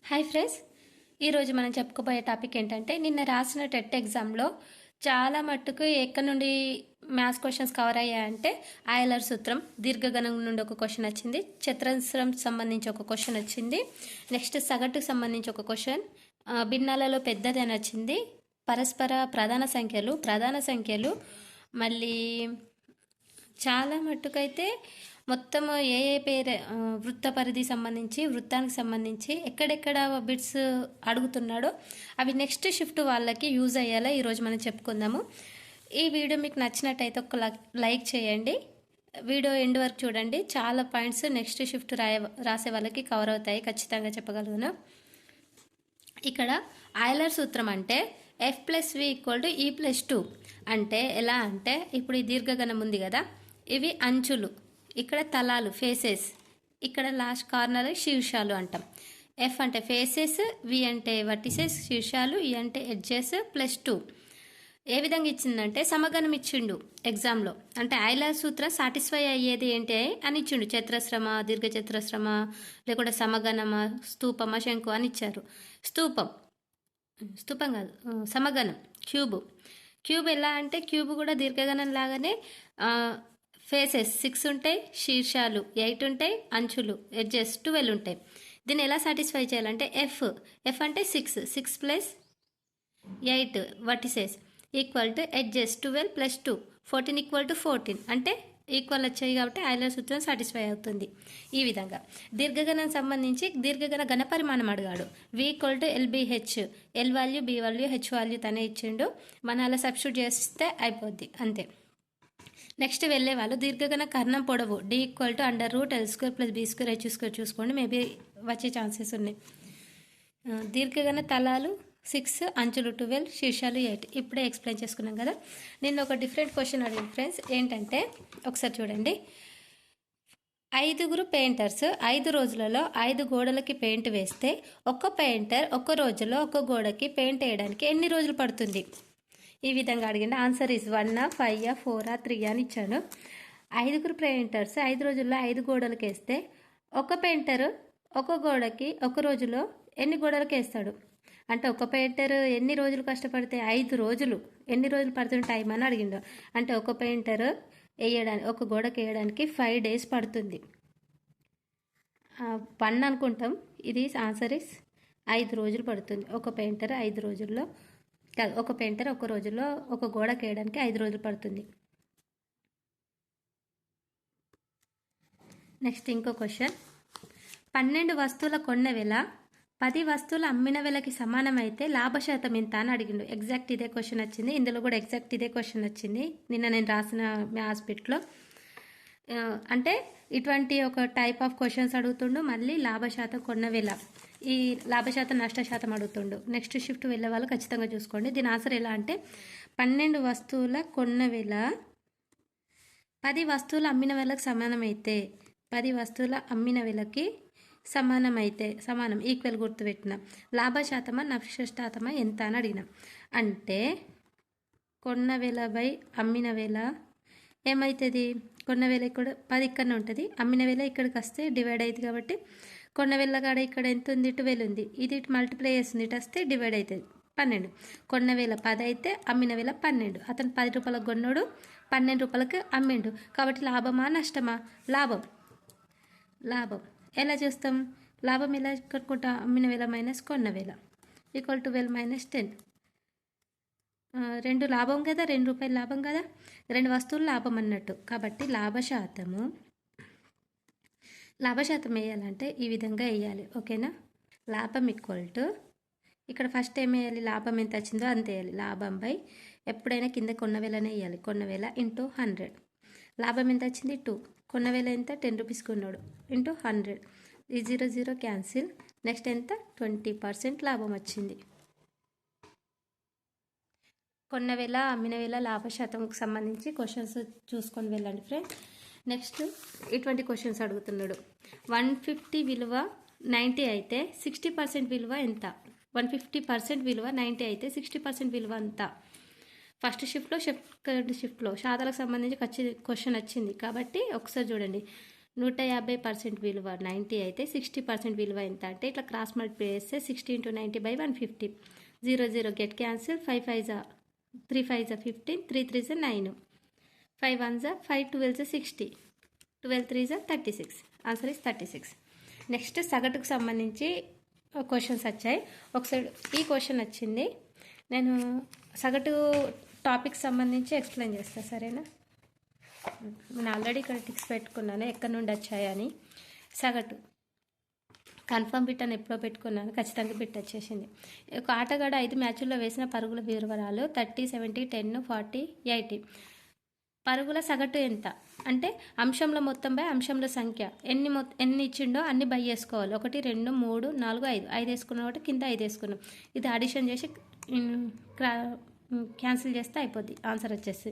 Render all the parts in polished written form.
Hi friends, ఈరోజు మనం చెప్పుకోబోయే టాపిక్ ఏంటంటే నిన్న రాసిన టెట్ ఎగ్జామ్లో చాలా మట్టుకు ఎక్కడి నుండి మ్యాథ్స్ క్వశ్చన్స్ కవర్ అయ్యాయంటే ఆయిలర్ సూత్రం, దీర్ఘగణం నుండి ఒక క్వశ్చన్ వచ్చింది, చతురస్రం సంబంధించి ఒక క్వశ్చన్ వచ్చింది, నెక్స్ట్ సగటుకు సంబంధించి ఒక క్వశ్చన్, భిన్నాలలో పెద్దది అని వచ్చింది, పరస్పర ప్రధాన సంఖ్యలు మళ్ళీ చాలా మట్టుకైతే మొత్తం ఏ పేరు వృత్త పరిధి సంబంధించి వృత్తానికి సంబంధించి ఎక్కడెక్కడ బిట్స్ అడుగుతున్నాడో అవి నెక్స్ట్ షిఫ్ట్ వాళ్ళకి యూజ్ అయ్యేలా ఈరోజు మనం చెప్పుకుందాము. ఈ వీడియో మీకు నచ్చినట్టయితే ఒక లైక్ చేయండి, వీడియో ఎండ్ వరకు చూడండి. చాలా పాయింట్స్ నెక్స్ట్ షిఫ్ట్ రాసే వాళ్ళకి కవర్ అవుతాయి, ఖచ్చితంగా చెప్పగలను. ఇక్కడ ఆయిలర్ సూత్రం అంటే F+V=E+2 అంటే ఎలా అంటే, ఇప్పుడు ఈ దీర్ఘగణం ఉంది కదా, ఇవి అంచులు, ఇక్కడ తలాలు ఫేసెస్, ఇక్కడ లాస్ట్ కార్నర్ శీర్షాలు అంటాం. ఎఫ్ అంటే ఫేసెస్, వి అంటే వర్టిసెస్ శీర్షాలు, ఈ అంటే ఎడ్జెస్, +2 ఏ విధంగా ఇచ్చిందంటే సమగణం ఇచ్చిండు ఎగ్జామ్లో. అంటే ఆయిలర్ సూత్రం సాటిస్ఫై అయ్యేది ఏంటి అని ఇచ్చిండు. చతురస్రమ, దీర్ఘచతురస్రమ, లేకుంటే సమగణమ, స్తూపమ, శంకు అని ఇచ్చారు. స్తూపం కాదు, సమగణం క్యూబ్ ఎలా అంటే క్యూబ్ కూడా దీర్ఘగణం లాగానే ఫేసెస్ 6 ఉంటాయి, శీర్షాలు 8 ఉంటాయి, అంచులు ఎడ్జెస్ 12 ఉంటాయి. దీన్ని ఎలా సాటిస్ఫై చేయాలంటే ఎఫ్ అంటే 6 + 8 వర్టిసెస్ ఈక్వల్ టు ఎడ్జెస్ 12 + 2 14 = 14 అంటే ఈక్వల్ వచ్చాయి కాబట్టి ఆయిలర్ సూత్రం సాటిస్ఫై అవుతుంది. ఈ విధంగా దీర్ఘగణం సంబంధించి దీర్ఘగణ ఘనపరిమాణం అడిగాడు. V = LBH, L value, B value, H value తనే ఇచ్చిండు. మనం అలా సబ్స్టిట్యూట్ చేస్తే అయిపోద్ది, అంతే. నెక్స్ట్ వెళ్ళే వాళ్ళు దీర్ఘగణ కర్ణం పొడవు D = √L² + B² H² చూసుకోండి, మేబీ వచ్చే ఛాన్సెస్ ఉన్నాయి. దీర్ఘగణ తలాలు 6, అంచులు 12, శీర్షాలు 8 ఇప్పుడే ఎక్స్ప్లెయిన్ చేసుకున్నాం కదా. నేను ఒక డిఫరెంట్ క్వశ్చన్ అడిగాను ఫ్రెండ్స్. ఏంటంటే ఒకసారి చూడండి, 5 పెయింటర్స్ 5 రోజులలో 5 గోడలకి పెయింట్ వేస్తే ఒక్క పెయింటర్ ఒక్క రోజులో ఒక్క గోడకి పెయింట్ వేయడానికి ఎన్ని రోజులు పడుతుంది? ఈ విధంగా అడిగింది. ఆన్సర్ ఇస్ 1, 5, 4, 3 అని ఇచ్చాను. 5 పెయింటర్స్ 5 రోజుల్లో 5 గోడలకి వేస్తే ఒక పెయింటర్ ఒక గోడకి ఒక రోజులో ఎన్ని గోడలకి వేస్తాడు? అంటే ఒక పెయింటర్ ఎన్ని రోజులు కష్టపడితే 5 రోజులు ఎన్ని రోజులు పడుతుంది టైం అని అడిగిండు. అంటే ఒక పెయింటర్ వేయడానికి ఒక గోడకి వేయడానికి 5 days పడుతుంది. 1 అనుకుంటాం, ఇది ఆన్సర్ ఇస్ 5 రోజులు పడుతుంది. ఒక పెయింటర్ 5 రోజుల్లో కాదు, ఒక పెయింటర్ ఒక రోజులో ఒక గోడకి వేయడానికి 5 రోజులు పడుతుంది. నెక్స్ట్ ఇంకో క్వశ్చన్, 12 వస్తువుల కొన్న వెల 10 వస్తువులు అమ్మిన వెలకి సమానమైతే లాభశాతం ఎంత అని అడిగిండు. ఎగ్జాక్ట్ ఇదే క్వశ్చన్ వచ్చింది, ఇందులో కూడా ఎగ్జాక్ట్ ఇదే క్వశ్చన్ వచ్చింది నిన్న నేను రాసిన మ్యాథ్స్ బిట్లో. అంటే ఇటువంటి ఒక టైప్ ఆఫ్ క్వశ్చన్స్ అడుగుతుండు. మళ్ళీ లాభశాతం కొన్న వెల, ఈ లాభశాతం నష్టశాతం అడుగుతుండు. నెక్స్ట్ షిఫ్ట్ వెళ్ళే వాళ్ళు ఖచ్చితంగా చూసుకోండి. దీని ఆన్సర్ ఎలా అంటే, 12 వస్తువుల కొన్న వెల 10 వస్తువులు అమ్మిన వెలకు సమానమైతే, 10 వస్తువుల అమ్మిన వెలకి సమానం ఈక్వల్ గుర్తు పెట్టిన, లాభశాతమా నష్టశాతమా ఎంత అని అడిగిన. అంటే కొన్న వెల బై అమ్మిన వెల ఏమవుతుంది? కొన్న వేల ఇక్కడ 10 ఇక్కడనే ఉంటుంది, అమ్మిన వేల ఇక్కడికి వస్తే డివైడ్ అవుతుంది. కాబట్టి కొన్న వేల కాడ ఇక్కడ ఎంత ఉంది? 12 ఉంది. ఇది ఇటు మల్టిప్లై చేస్తుంది, ఇటు వస్తే డివైడ్ అవుతుంది 12. కొన్న వేల 10 అయితే అమ్మిన వేల 12. అతను 10 రూపాయలకు కొన్నాడు, 12 రూపాయలకు అమ్మిండు. కాబట్టి లాభమా నష్టమా? లాభం. ఎలా చేస్తాం? లాభం ఎలా కనుక్కుంటాం? అమ్మిన వేల మైనస్ కొన్న వేల ఈక్వల్ టు 12 - 10. 2 లాభం కదా, 2 రూపాయలు లాభం కదా, 2 వస్తువులు లాభం అన్నట్టు. కాబట్టి లాభశాతం వేయాలంటే ఈ విధంగా వేయాలి, ఓకేనా? లాభం ఈక్వల్ టు, ఇక్కడ ఫస్ట్ ఏం వేయాలి? లాభం ఎంత వచ్చిందో అంత వేయాలి. లాభం బై ఎప్పుడైనా కింద కొన్న వేలనే వేయాలి. కొన్న వేల ఇంటూ 100. లాభం ఎంత వచ్చింది? 2. కొన్న వేల ఎంత? 10 రూపీస్ కొన్నాడు, ఇంటూ 100. ఈ 0 0 క్యాన్సిల్. నెక్స్ట్ ఎంత? 20% లాభం వచ్చింది. కొన్న వేల అమ్మిన వేల లాభశాతంకు సంబంధించి క్వశ్చన్స్ చూసుకొని వెళ్ళండి ఫ్రెండ్స్. నెక్స్ట్ ఇటువంటి క్వశ్చన్స్ అడుగుతున్నాడు. 150 విలువ 90 అయితే 60% విలువ ఎంత? 150% విలువ 90 అయితే 60% విలువ ఎంత? ఫస్ట్ షిఫ్ట్లో సెకండ్ షిఫ్ట్లో శాతాలకు సంబంధించి క్వశ్చన్ వచ్చింది కాబట్టి ఒకసారి చూడండి. 150% విలువ 90 అయితే 60% విలువ ఎంత అంటే ఇట్లా క్రాస్ మల్టిప్లై చేస్తే 60 × 90/150. 0 0 get cancel. 5 5 3 5 15, 3 3 9, 5 1 5, 12 60, 12 3 36. Answer is 36. Next సగటుకు సంబంధించి క్వశ్చన్స్ వచ్చాయి. ఒకసారి ఈ క్వశ్చన్ వచ్చింది, నేను సగటు టాపిక్ సంబంధించి ఎక్స్ప్లెయిన్ చేస్తాను, సరేనా? నేను ఆల్రెడీ ఇక్కడ టిక్స్ పెట్టుకున్నాను ఎక్కడి నుండి వచ్చాయని. సగటు కన్ఫర్మ్ బిట్ అని ఎప్పుడో పెట్టుకున్నాను, ఖచ్చితంగా బిట్ వచ్చేసింది. ఒక ఆటగాడు 5 మ్యాచ్ల్లో వేసిన పరుగుల వివరాలు 30, 70, 10, 40, 80. పరుగుల సగటు ఎంత అంటే అంశంలో మొత్తం బై అంశంలో సంఖ్య. ఎన్ని ఇచ్చిండో అన్ని బై చేసుకోవాలి. 1 2 3 4 5 5 వేసుకున్నాం కాబట్టి కింద 5 వేసుకున్నాం. ఇది అడిషన్ చేసి క్యాన్సిల్ చేస్తే అయిపోద్ది, ఆన్సర్ వచ్చేసి.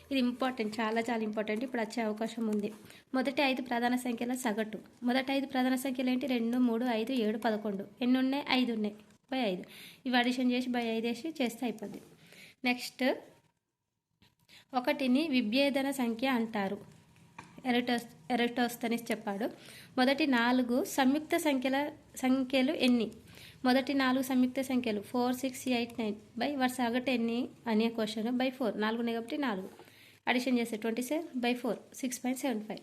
ఇది ఇంపార్టెంట్, చాలా చాలా ఇంపార్టెంట్, ఇప్పుడు వచ్చే అవకాశం ఉంది. మొదటి 5 ప్రధాన సంఖ్యల సగటు. మొదటి 5 ప్రధాన సంఖ్యలు ఏంటి? 2 3 5 7 11. ఎన్ని ఉన్నాయి? 5 ఉన్నాయి, బై 5. ఇవి అడిషన్ చేసి బై 5 వేసి చేస్తే అయిపోద్ది. నెక్స్ట్, 1ని విభేదన సంఖ్య అంటారు. ఎరటోస్తనిస్ చెప్పాడు. మొదటి 4 సంయుక్త సంఖ్యలు ఎన్ని? మొదటి 4 సంయుక్త సంఖ్యలు 4 6 8 9 బై వాటి సగటు ఎన్ని అనే క్వశ్చన్. బై 4, 4 ఉన్నాయి కాబట్టి 4 అడిషన్ చేస్తే 27/4, 6.75.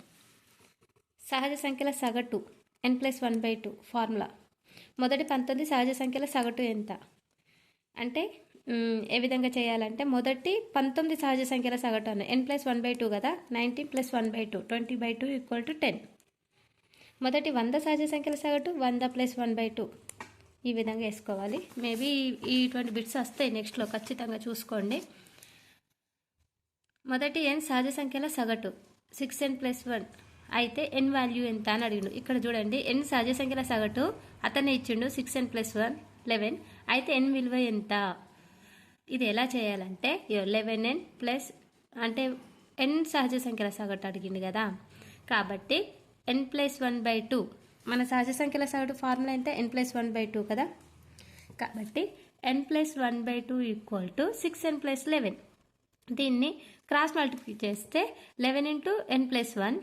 సహజ సంఖ్యల సగటు n+1/2 ఫార్ములా. మొదటి 19 సహజ సంఖ్యల సగటు ఎంత అంటే ఏ విధంగా చేయాలంటే మొదటి 19 సహజ సంఖ్యల సగటు అన్న n+1/2 కదా, 19 + 1/2 20/2 = 10. మొదటి 100 సహజ సంఖ్యల సగటు 100 + 1/2. ఈ విధంగా వేసుకోవాలి. మేబీ ఇటువంటి బిట్స్ వస్తాయి నెక్స్ట్లో, ఖచ్చితంగా చూసుకోండి. మొదటి n సహజ సంఖ్యల సగటు 6n + 1 అయితే n వాల్యూ ఎంత అని అడిగిండు. ఇక్కడ చూడండి, n సహజ సంఖ్యల సగటు అతనే ఇచ్చిండు 6n + 1 11. అయితే n విలువ ఎంత? ఇది ఎలా చేయాలంటే 11n ప్లస్ అంటే n సహజ సంఖ్యల సగటు అడిగింది కదా, కాబట్టి n+1/2. మన సహజ సంఖ్యల సగటు ఫార్ములా ఎంత? n+1/2 కదా, కాబట్టి n+1/2 = 6n + 11. దీన్ని క్రాస్ మల్టిప్లై చేస్తే 11 × n+1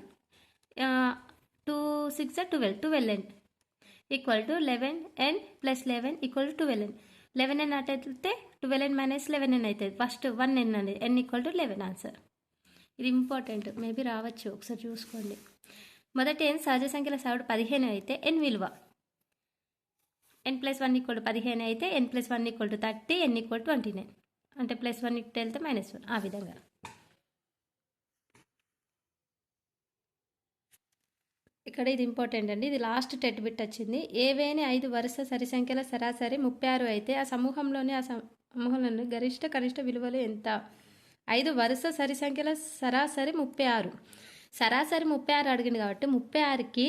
2 6 12, 12n = 11n + 11 = 12n. 11n అటైతే 12n - 11n అవుతుంది. ఫస్ట్ 1n అనేది n = 11 ఆన్సర్. ఇది ఇంపార్టెంట్, మేబీ రావచ్చు, ఒకసారి చూసుకోండి. మొదటి n సహజ సంఖ్యల సగటు 15 అయితే n విలువ n+1 = 15 అయితే n+1 = 30, n = 29. అంటే +1 ఇటు వెళ్తే -1, ఆ విధంగా. ఇక్కడ ఇది ఇంపార్టెంట్ అండి, ఇది లాస్ట్ టెట్ బిట్ వచ్చింది. ఏవేని 5 వరుస సరి సంఖ్యల సరాసరి 36 అయితే ఆ సమూహంలోని గరిష్ట కనిష్ట విలువలు ఎంత? 5 వరుస సరి సంఖ్యల సరాసరి 36. సరాసరి 36 అడిగింది కాబట్టి 36కి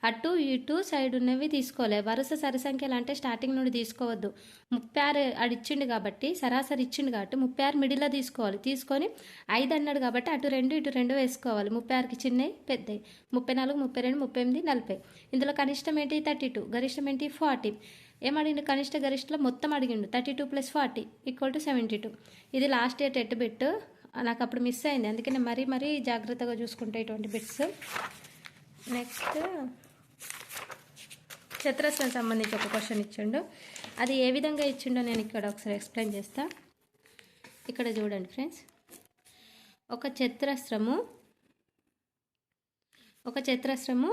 అటు ఇటు సైడ్ ఉన్నవి తీసుకోవాలి. వరుస సరి సంఖ్యలు అంటే స్టార్టింగ్ నుండి తీసుకోవద్దు. 36 అడిచ్చిండు కాబట్టి సరాసరి ఇచ్చిండు కాబట్టి 36 మిడిల్లో తీసుకోవాలి. తీసుకొని 5 అన్నాడు కాబట్టి అటు 2 ఇటు 2 వేసుకోవాలి. 36కి చిన్నవి పెద్దవి 34, 32, 38, 40. ఇందులో కనిష్టం ఏంటి? 32. గరిష్టం ఏంటి? 40. ఏమడిగిండు? కనిష్ట గరిష్టలో మొత్తం అడిగిండు. 32 + 40 = 72. ఇది లాస్ట్ ఇయర్ టెట్ బిట్, నాకు అప్పుడు మిస్ అయింది, అందుకని మరీ జాగ్రత్తగా చూసుకుంటే ఇటువంటి బిట్స్. నెక్స్ట్, చతురస్రం సంబంధించి ఒక క్వశ్చన్ ఇచ్చిండు. అది ఏ విధంగా ఇచ్చిండో నేను ఇక్కడ ఒకసారి ఎక్స్ప్లెయిన్ చేస్తా. ఇక్కడ చూడండి ఫ్రెండ్స్, ఒక చతురస్రము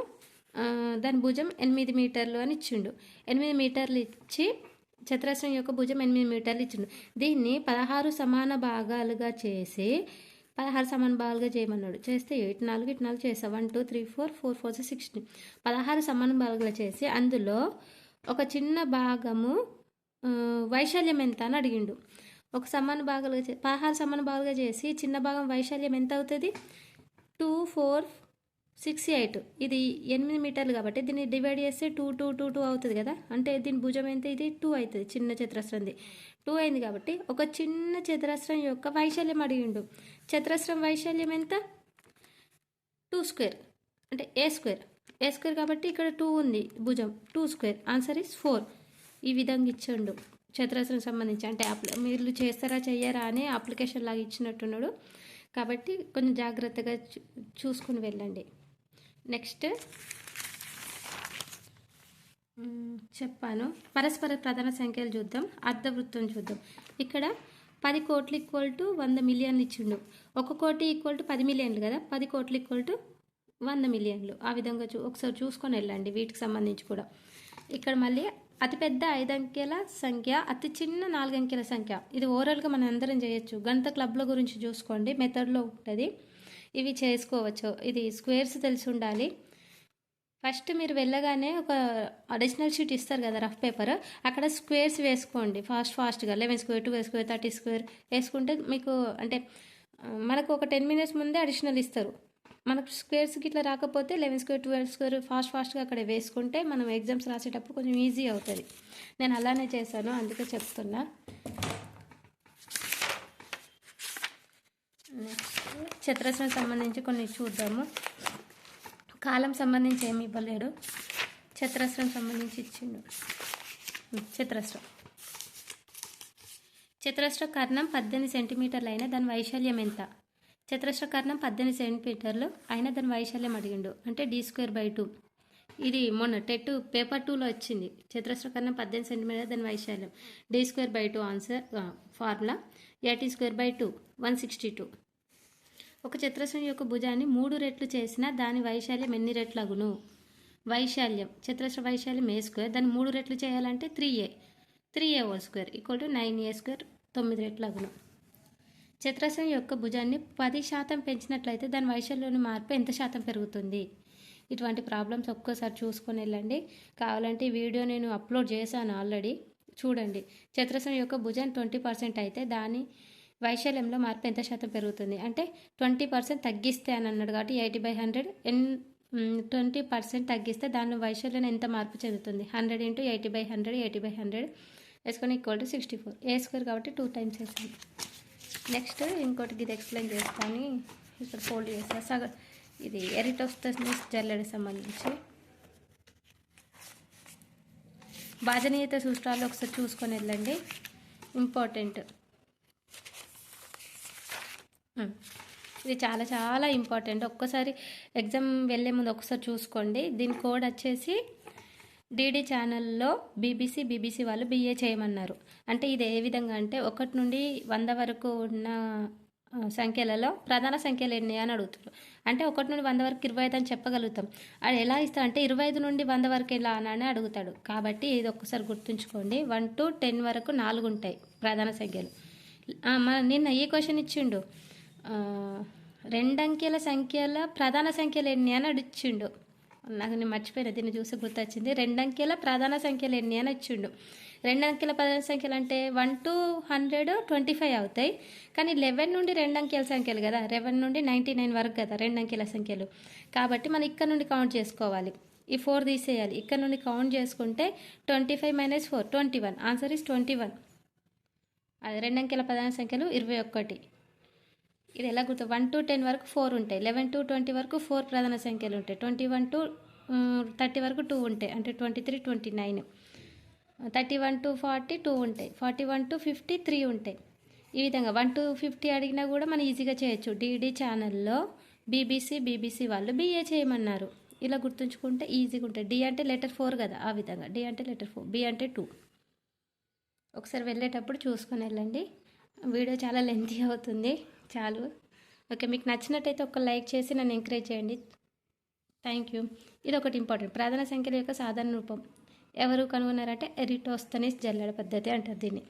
దాని భుజం 8 మీటర్లు అని ఇచ్చిండు. 8 మీటర్లు ఇచ్చి చతురస్రం యొక్క భుజం 8 మీటర్లు ఇచ్చిండు. దీన్ని 16 సమాన భాగాలుగా చేసి 16 సమాన భాగాలుగా చేయమన్నాడు. చేస్తే 8 4 ఇటు 4 చేస్తా 1 2 3 4 4 4 16. 16 సమాన భాగాలుగా చేసి అందులో ఒక చిన్న భాగము వైశాల్యం ఎంత అని అడిగిండు. ఒక సమాన భాగాలుగా 16 సమాన భాగాలుగా చేసి చిన్న భాగం వైశాల్యం ఎంత అవుతుంది? 2 4 6 8. ఇది 8 మీటర్లు కాబట్టి దీన్ని డివైడ్ చేస్తే 2 2 2 2 అవుతుంది కదా, అంటే దీని భుజం ఎంత? ఇది 2 అవుతుంది. చిన్న చతురస్రంది 2 అయింది కాబట్టి ఒక చిన్న చతురస్రం యొక్క వైశాల్యం అడిగిండు. చతురస్రం వైశాల్యం ఎంత? 2² అంటే a² కాబట్టి ఇక్కడ 2 ఉంది, భుజం 2². Answer is 4. ఈ విధంగా ఇచ్చిండు చతురస్రం సంబంధించి. అంటే మీరు చేస్తారా చెయ్యరా అని అప్లికేషన్ లాగా ఇచ్చినట్టున్నాడు కాబట్టి కొంచెం జాగ్రత్తగా చూసుకుని వెళ్ళండి. నెక్స్ట్ చెప్పాను. పరస్పర ప్రధాన సంఖ్యలు చూద్దాం. అర్ధవృత్తం చూద్దాం. ఇక్కడ 10 కోట్లు ఈక్వల్ టు 100 మిలియన్లు ఇచ్చిండు. 1 కోటి ఈక్వల్ టు 10 మిలియన్లు కదా, 10 కోట్లు ఈక్వల్ టు 100 మిలియన్లు. ఆ విధంగా ఒకసారి చూసుకొని వెళ్ళండి వీటికి సంబంధించి కూడా. ఇక్కడ మళ్ళీ అతిపెద్ద 5 అంకెల సంఖ్య, అతి చిన్న 4 అంకెల సంఖ్య. ఇది ఓవరాల్గా మనం అందరం చేయొచ్చు. గణిత క్లబ్ల గురించి చూసుకోండి, మెథడ్లో ఉంటుంది, ఇవి చేసుకోవచ్చు. ఇది స్క్వేర్స్ తెలిసి ఉండాలి. ఫస్ట్ మీరు వెళ్ళగానే ఒక అడిషనల్ షీట్ ఇస్తారు కదా, రఫ్ పేపర్, అక్కడ స్క్వేర్స్ వేసుకోండి ఫాస్ట్గా. 11 స్క్వేర్, 12 స్క్వేర్, 30 స్క్వేర్ వేసుకుంటే మీకు అంటే మనకు ఒక 10 మినిట్స్ ముందే అడిషనల్ ఇస్తారు. మనకు స్క్వేర్స్కి ఇట్లా రాకపోతే 11 స్క్వేర్, 12 స్క్వేర్ ఫాస్ట్గా అక్కడ వేసుకుంటే మనం ఎగ్జామ్స్ రాసేటప్పుడు కొంచెం ఈజీ అవుతుంది. నేను అలానే చేశాను, అందుకే చెప్తున్నా. నెక్స్ట్ చతురస్రం సంబంధించి కొన్ని చూద్దాము. కాలం సంబంధించి ఏమి ఇవ్వలేడు, చతురస్రం సంబంధించి ఇచ్చిండు. చతురస్ర కర్ణం 18 సెంటీమీటర్లు అయినా దాని వైశాల్యం ఎంత? చతురస్ర కర్ణం 18 సెంటీమీటర్లు అయినా దాని వైశాల్యం అడిగిండు, అంటే d²/2. ఇది మొన్న టెట్ పేపర్ 2లో వచ్చింది. చతురస్ర కర్ణం 18 సెంటీమీటర్ దాని వైశాల్యం d²/2 ఆన్సర్. ఫార్ములా 80² 162. ఒక చతురస్రం యొక్క భుజాన్ని 3 రెట్లు చేసినా దాని వైశాల్యం ఎన్ని రెట్లు అగును? వైశాల్యం, చతురస్ర వైశాల్యం a², దాన్ని 3 రెట్లు చేయాలంటే 3a² ఈక్వల్ టు 9a², 9 రెట్లు అగును. చతురస్రం యొక్క భుజాన్ని 10% పెంచినట్లయితే దాని వైశాల్యంలోని మార్పు ఎంత శాతం పెరుగుతుంది? ఇటువంటి ప్రాబ్లమ్స్ ఒక్కోసారి చూసుకొని వెళ్ళండి. కావాలంటే ఈ వీడియో నేను అప్లోడ్ చేశాను ఆల్రెడీ, చూడండి. చతురస్రం యొక్క భుజాన్ని 20% అయితే దాని వైశాల్యంలో మార్పు ఎంత శాతం పెరుగుతుంది? అంటే 20% తగ్గిస్తే అని అన్నాడు కాబట్టి 80/100 20% తగ్గిస్తే దాని వైశాల్యం ఎంత మార్పు చెందుతుంది? 100 × 80/100 80/100 వేసుకొని ఈక్వల్ టు 64. a² కాబట్టి 2 టైమ్స్ వేసాను. నెక్స్ట్ ఇంకోటి ఇది ఎక్స్ప్లెయిన్ చేస్తాను. ఇక్కడ ఫోల్డ్ చేస్తా. ఇది ఎరిటోస్థెనీస్ జల్లెడకి సంబంధించి భాజనీయత సూత్రాలు ఒకసారి చూసుకొని వెళ్ళండి, ఇంపార్టెంట్. ఇది చాలా చాలా ఇంపార్టెంట్. ఒక్కసారి ఎగ్జామ్ వెళ్ళే ముందు ఒకసారి చూసుకోండి. దీని కోడ్ వచ్చేసి డిడి ఛానల్లో బీబీసీ వాళ్ళు బిఏ చేయమన్నారు. అంటే ఇది ఏ విధంగా అంటే 1 నుండి 100 వరకు ఉన్న సంఖ్యలలో ప్రధాన సంఖ్యలు ఎన్ని అని అడుగుతారు. అంటే 1 నుండి 100 వరకు 25 అని చెప్పగలుగుతాం. అది ఎలా ఇస్తాడు అంటే 25 నుండి 100 వరకు ఎలా అని అడుగుతాడు. కాబట్టి ఇది ఒక్కసారి గుర్తుంచుకోండి. 1 to 10 వరకు 4 ఉంటాయి ప్రధాన సంఖ్యలు. నిన్న ఈ క్వశ్చన్ ఇచ్చిండు, 2 అంకెల సంఖ్యల ప్రధాన సంఖ్యలు ఎన్ని అని అడిచిండు. నాకు నేను మర్చిపోయినా, దీన్ని చూసి గుర్తొచ్చింది. 2 అంకెల ప్రధాన సంఖ్యలు ఎన్ని అని వచ్చిండు. 2 అంకెల ప్రధాన సంఖ్యలు అంటే 1 to 100 25 అవుతాయి. కానీ 11 నుండి 2 అంకెల సంఖ్యలు కదా, 11 నుండి 99 వరకు కదా 2 అంకెల సంఖ్యలు. కాబట్టి మనం ఇక్కడ నుండి కౌంట్ చేసుకోవాలి. ఈ 4 తీసేయాలి. ఇక్కడ నుండి కౌంట్ చేసుకుంటే 25 - 4 21. Answer is 21. అది 2 అంకెల ప్రధాన సంఖ్యలు 21. ఇది ఎలా గుర్తు? 1 to 10 వరకు 4 ఉంటాయి. 11 to 20 వరకు 4 ప్రధాన సంఖ్యలు ఉంటాయి. 21 to 30 వరకు 2 ఉంటాయి, అంటే 23 29. 31 to 40 2 ఉంటాయి. 41 to 50 3 ఉంటాయి. ఈ విధంగా 1 to 50 అడిగినా కూడా మనం ఈజీగా చేయొచ్చు. డిడి ఛానల్లో బీబీసీ వాళ్ళు బిఏ చేయమన్నారు. ఇలా గుర్తుంచుకుంటే ఈజీగా ఉంటుంది. డి అంటే లెటర్ 4 కదా, ఆ విధంగా. డి అంటే లెటర్ 4, బి అంటే 2. ఒకసారి వెళ్ళేటప్పుడు చూసుకొని వెళ్ళండి. వీడియో చాలా లెంతీ అవుతుంది, చాలు. ఓకే, మీకు నచ్చినట్టయితే ఒక లైక్ చేసి నన్ను ఎంకరేజ్ చేయండి. Thank you. ఇది ఒకటి ఇంపార్టెంట్. ప్రధాన సంఖ్యల యొక్క సాధారణ రూపం ఎవరు కనుగొన్నారంటే ఎరిటోస్థెనీస్ జల్లెడ పద్ధతి అంటారు దీన్ని.